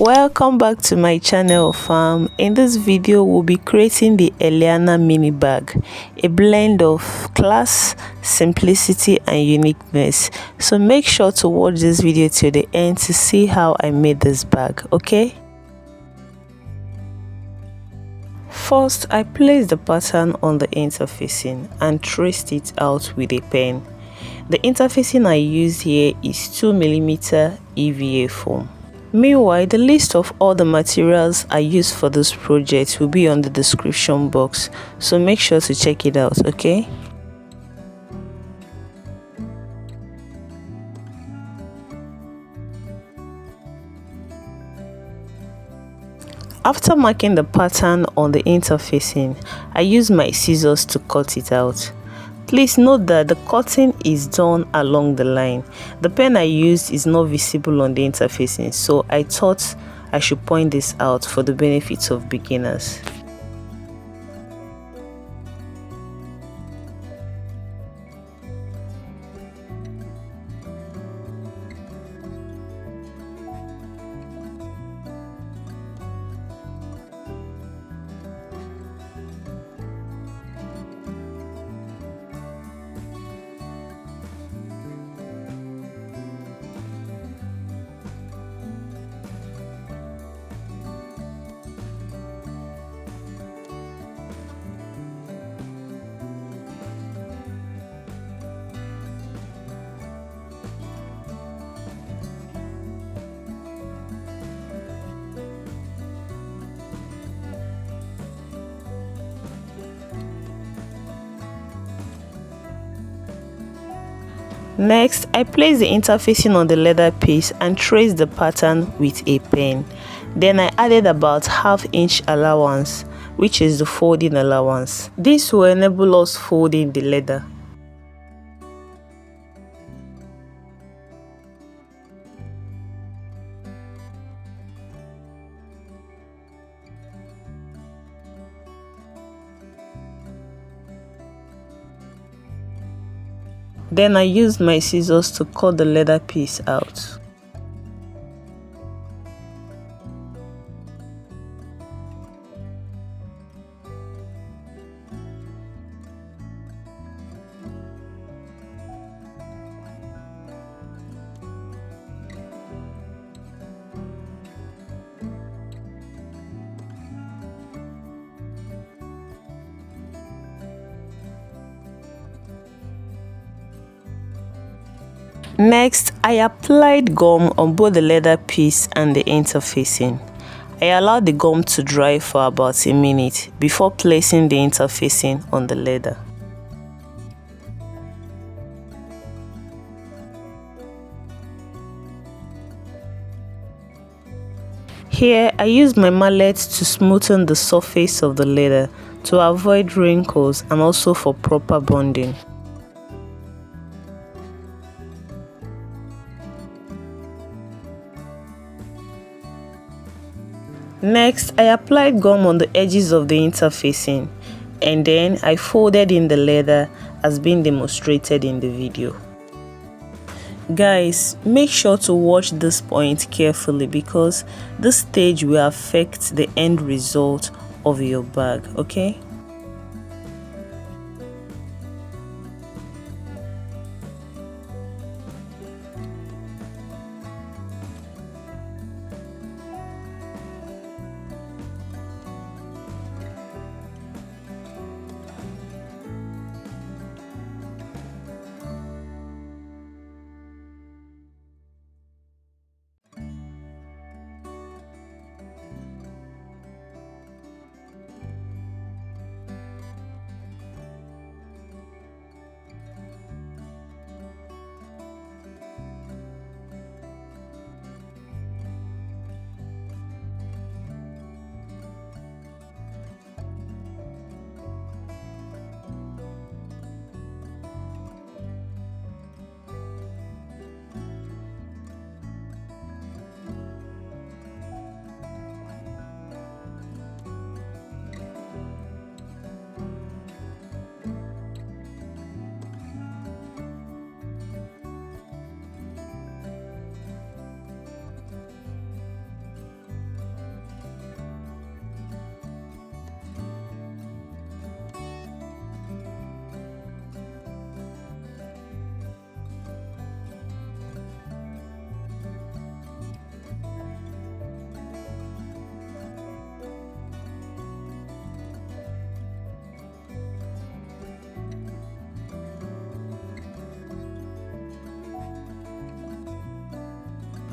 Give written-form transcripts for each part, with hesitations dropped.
Welcome back to my channel, fam. In this video we'll be creating the ELIANA mini bag, a blend of class, simplicity and uniqueness. So make sure to watch this video till the end to see how I made this bag, okay? First, I placed the pattern on the interfacing and traced it out with a pen. The interfacing I used here is 2mm EVA foam. Meanwhile, the list of all the materials I used for this project will be on the description box, so make sure to check it out, okay? After marking the pattern on the interfacing, I used my scissors to cut it out. Please note that the cutting is done along the line. The pen I used is not visible on the interfacing, so I thought I should point this out for the benefit of beginners. Next, I placed the interfacing on the leather piece and traced the pattern with a pen. Then I added about ½ inch allowance, which is the folding allowance. This will enable us folding the leather. Then I used my scissors to cut the leather piece out. Next, I applied gum on both the leather piece and the interfacing. I allowed the gum to dry for about a minute before placing the interfacing on the leather. Here, I used my mallet to smoothen the surface of the leather to avoid wrinkles and also for proper bonding. Next, I applied gum on the edges of the interfacing and then I folded in the leather as being demonstrated in the video. Guys, make sure to watch this point carefully because this stage will affect the end result of your bag, okay?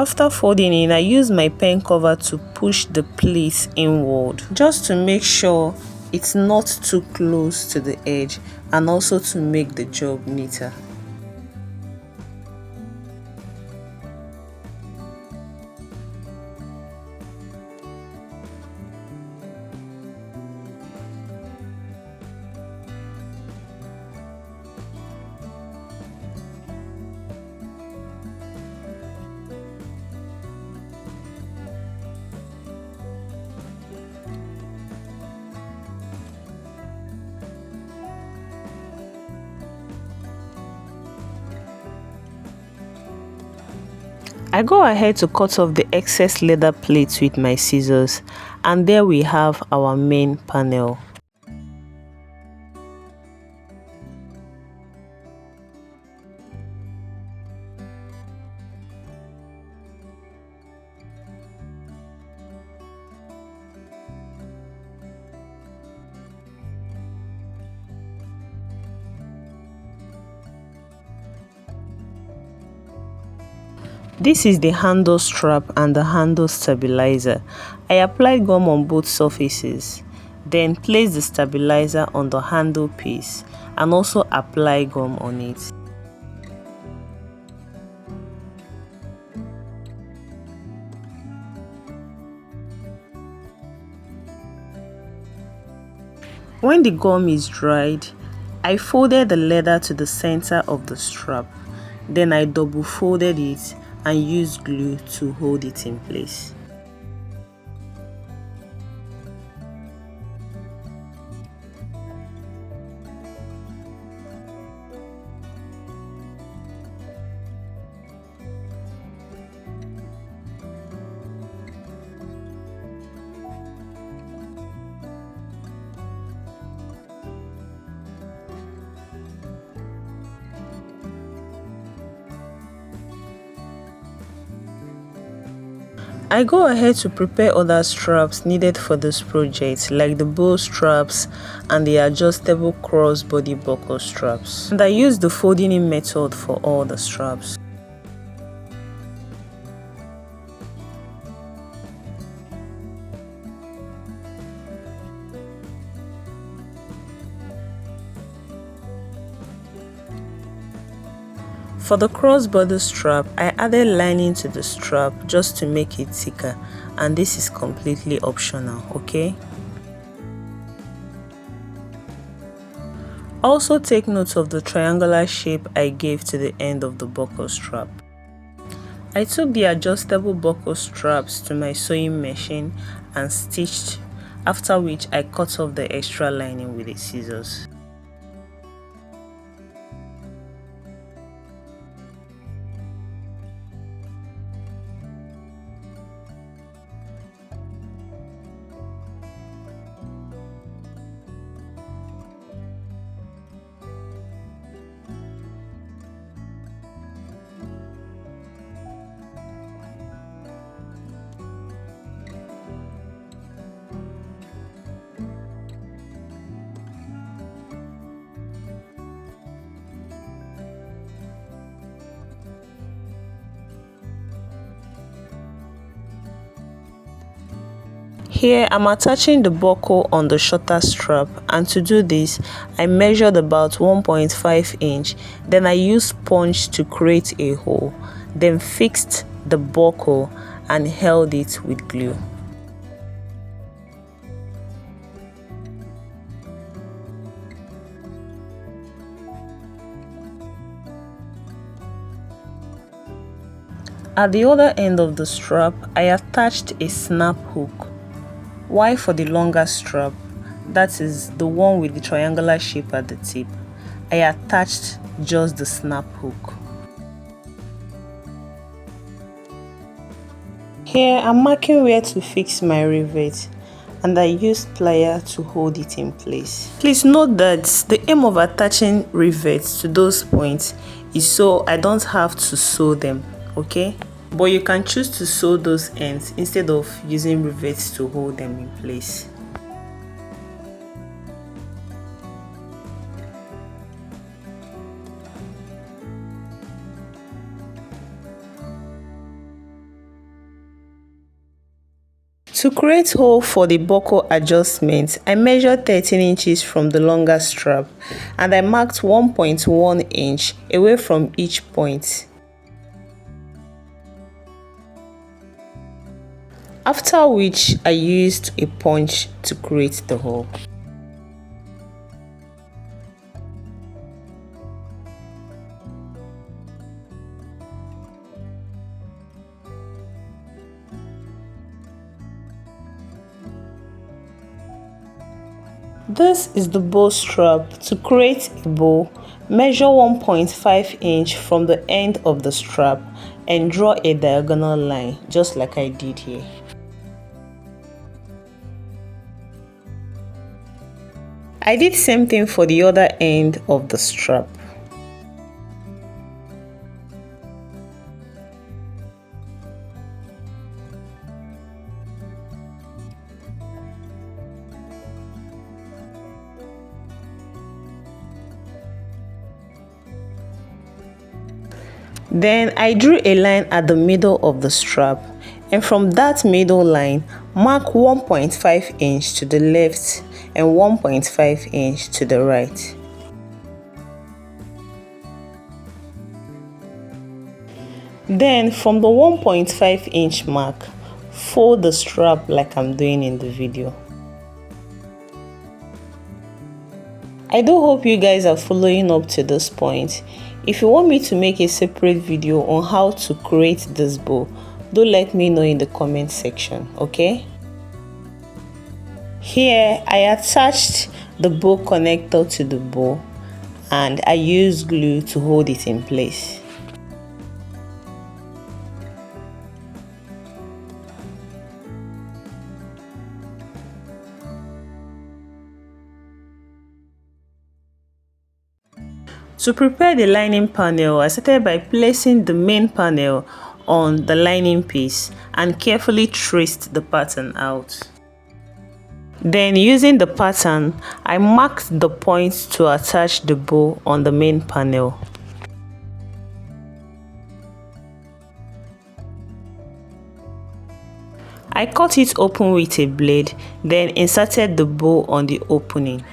After folding in, I use my pen cover to push the plate inward just to make sure it's not too close to the edge and also to make the job neater. I go ahead to cut off the excess leather plates with my scissors, and there we have our main panel. This is the handle strap and the handle stabilizer. I applied gum on both surfaces, then place the stabilizer on the handle piece and also apply gum on it. When the gum is dried, I folded the leather to the center of the strap. Then I double folded it and used glue to hold it in place. I go ahead to prepare other straps needed for this project, like the bow straps and the adjustable crossbody buckle straps. And I use the folding in method for all the straps. For the crossbody strap, I added lining to the strap just to make it thicker, and this is completely optional, okay? Also take note of the triangular shape I gave to the end of the buckle strap. I took the adjustable buckle straps to my sewing machine and stitched, after which I cut off the extra lining with the scissors. Here I'm attaching the buckle on the shorter strap, and to do this I measured about 1.5 inch, then I used sponge to create a hole, then fixed the buckle and held it with glue. At the other end of the strap, I attached a snap hook. While for the longer strap, that is the one with the triangular shape at the tip, I attached just the snap hook. Here I'm marking where to fix my rivet, and I used plier to hold it in place. Please note that the aim of attaching rivets to those points is so I don't have to sew them, okay? But you can choose to sew those ends instead of using rivets to hold them in place. To create hole for the buckle adjustment, I measured 13 inches from the longer strap and I marked 1.1 inch away from each point. After which I used a punch to create the hole. This is the bow strap. To create a bow, measure 1.5 inch from the end of the strap and draw a diagonal line just like I did here. I did same thing for the other end of the strap. Then I drew a line at the middle of the strap, and from that middle line, mark 1.5 inch to the left and 1.5 inch to the right. Then from the 1.5 inch mark, fold the strap like I'm doing in the video. I do hope you guys are following up to this point. If you want me to make a separate video on how to create this bow, do let me know in the comment section, okay? Here I attached the bow connector to the bow and I used glue to hold it in place. To prepare the lining panel, I started by placing the main panel on the lining piece and carefully traced the pattern out. Then using the pattern, I marked the points to attach the bow on the main panel. I cut it open with a blade, then inserted the bow on the opening.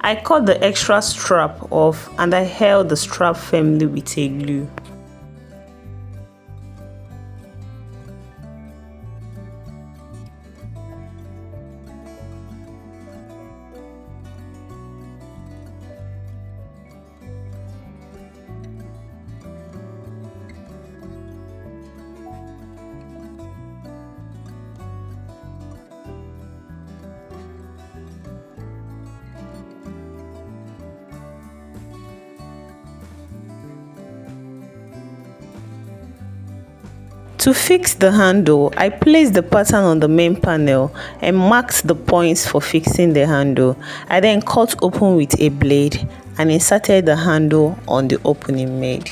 I cut the extra strap off and I held the strap firmly with a glue. To fix the handle, I placed the pattern on the main panel and marked the points for fixing the handle. I then cut open with a blade and inserted the handle on the opening made.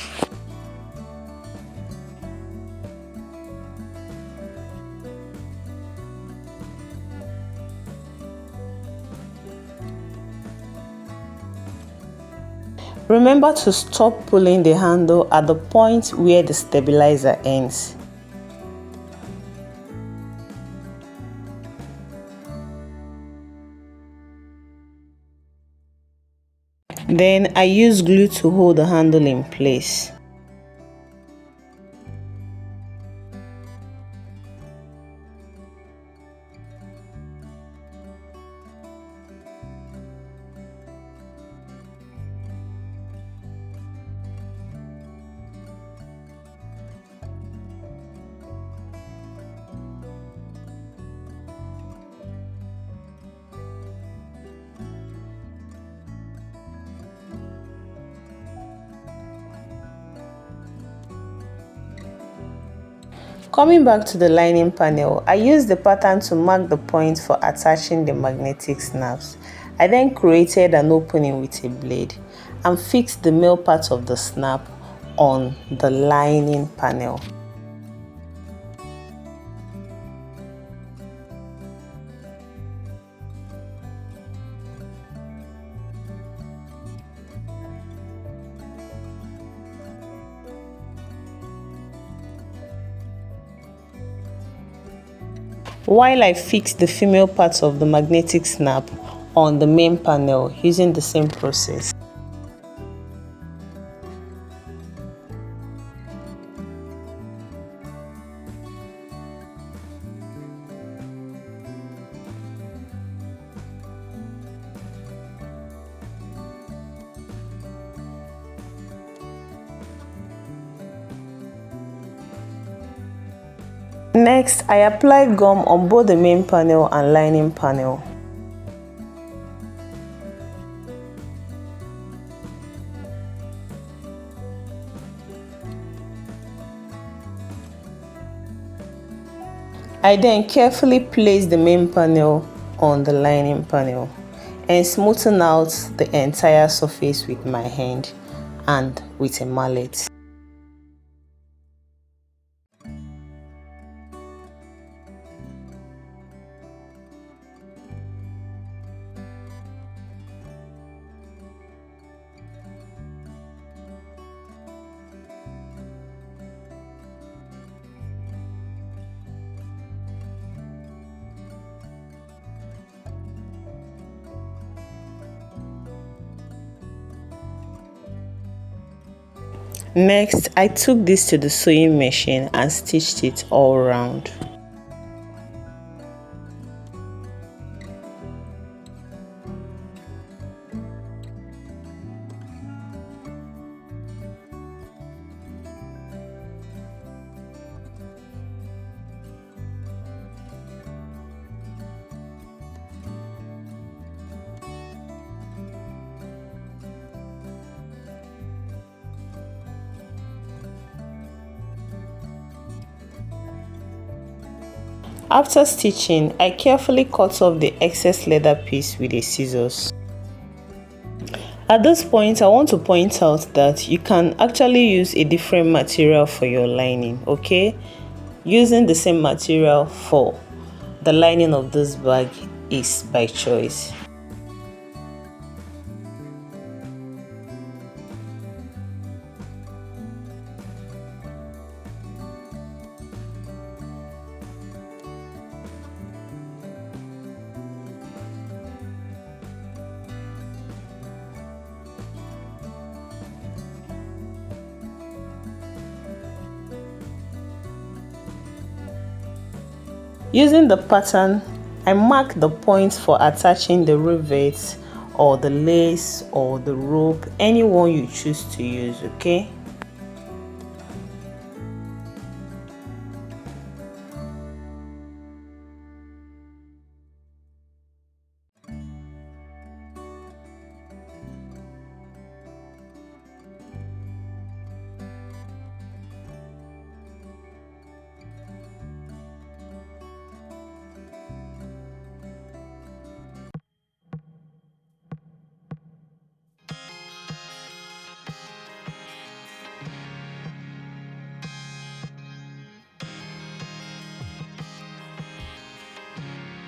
Remember to stop pulling the handle at the point where the stabilizer ends. Then I use glue to hold the handle in place. Coming back to the lining panel, I used the pattern to mark the point for attaching the magnetic snaps. I then created an opening with a blade. and fix the male part of the snap on the lining panel. While I fix the female part of the magnetic snap on the main panel using the same process. Next, I applied gum on both the main panel and lining panel. I then carefully placed the main panel on the lining panel and smoothen out the entire surface with my hand and with a mallet. Next, I took this to the sewing machine and stitched it all around. After stitching, I carefully cut off the excess leather piece with a scissors. At this point, I want to point out that you can actually use a different material for your lining, okay? Using the same material for the lining of this bag is by choice. Using the pattern, I mark the points for attaching the rivets or the lace or the rope, any one you choose to use, okay?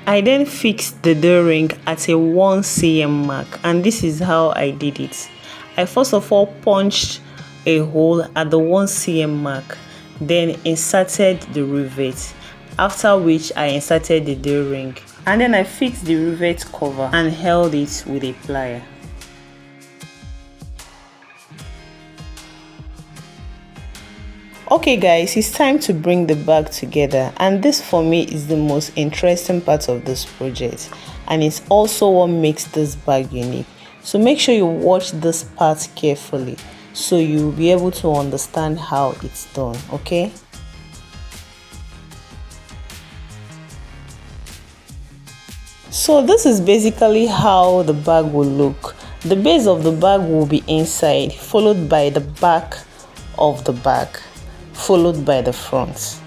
I then fixed the D-ring at a 1 cm mark, and this is how I did it. I first of all punched a hole at the 1 cm mark, then inserted the rivet, after which I inserted the D-ring, and then I fixed the rivet cover and held it with a plier. Okay guys, it's time to bring the bag together, and this for me is the most interesting part of this project, and it's also what makes this bag unique. So make sure you watch this part carefully so you'll be able to understand how it's done, okay? So this is basically how the bag will look. The base of the bag will be inside, followed by the back of the bag, followed by the front.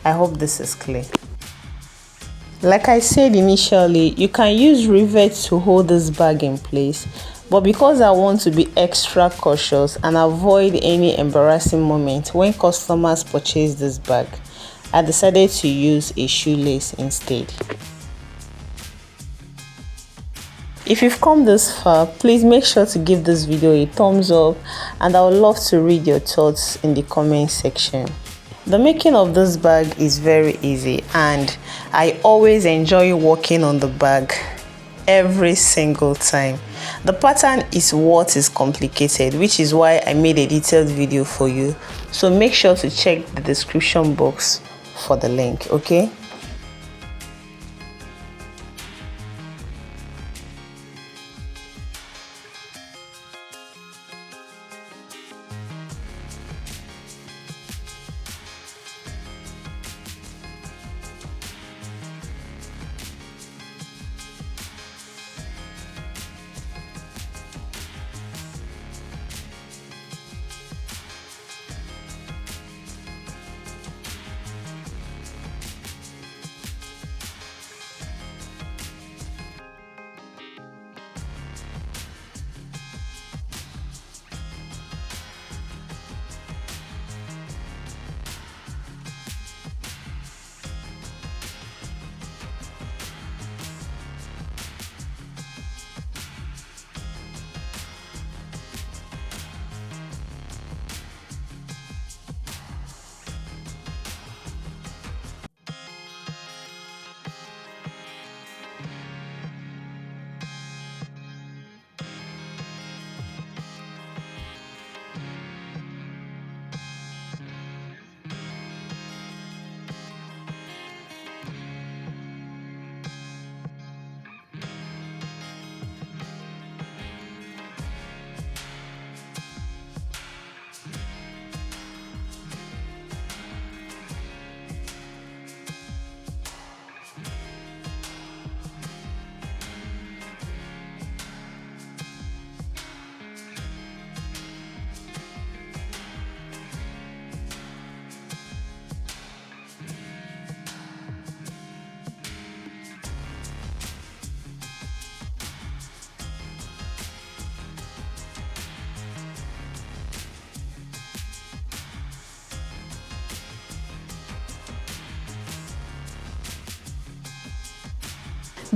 I hope this is clear. Like I said initially, you can use rivets to hold this bag in place, But because I want to be extra cautious and avoid any embarrassing moment when customers purchase this bag, I decided to use a shoelace instead. If you've come this far, please make sure to give this video a thumbs up, and I would love to read your thoughts in the comment section. The making of this bag is very easy, and I always enjoy working on the bag every single time. The pattern is what is complicated, which is why I made a detailed video for you. So make sure to check the description box for the link, okay?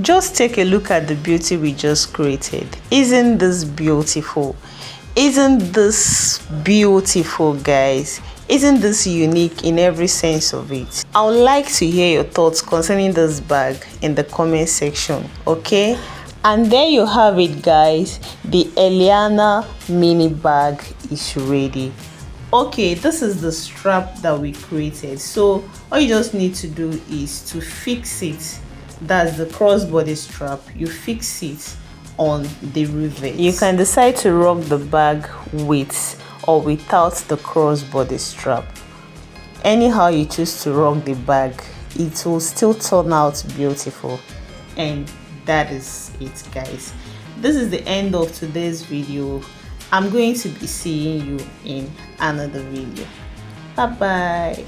Just take a look at the beauty we just created. Isn't this beautiful? Isn't this beautiful, guys? Isn't this unique in every sense of it? I would like to hear your thoughts concerning this bag in the comment section, okay? And there you have it, guys. The ELIANA mini bag is ready. Okay, this is the strap that we created. So all you just need to do is to fix it. That's the crossbody strap. You fix it on the rivet. You can decide to rock the bag with or without the crossbody strap. Anyhow you choose to rock the bag, it will still turn out beautiful. And that is it, guys. This is the end of today's video. I'm going to be seeing you in another video. Bye bye.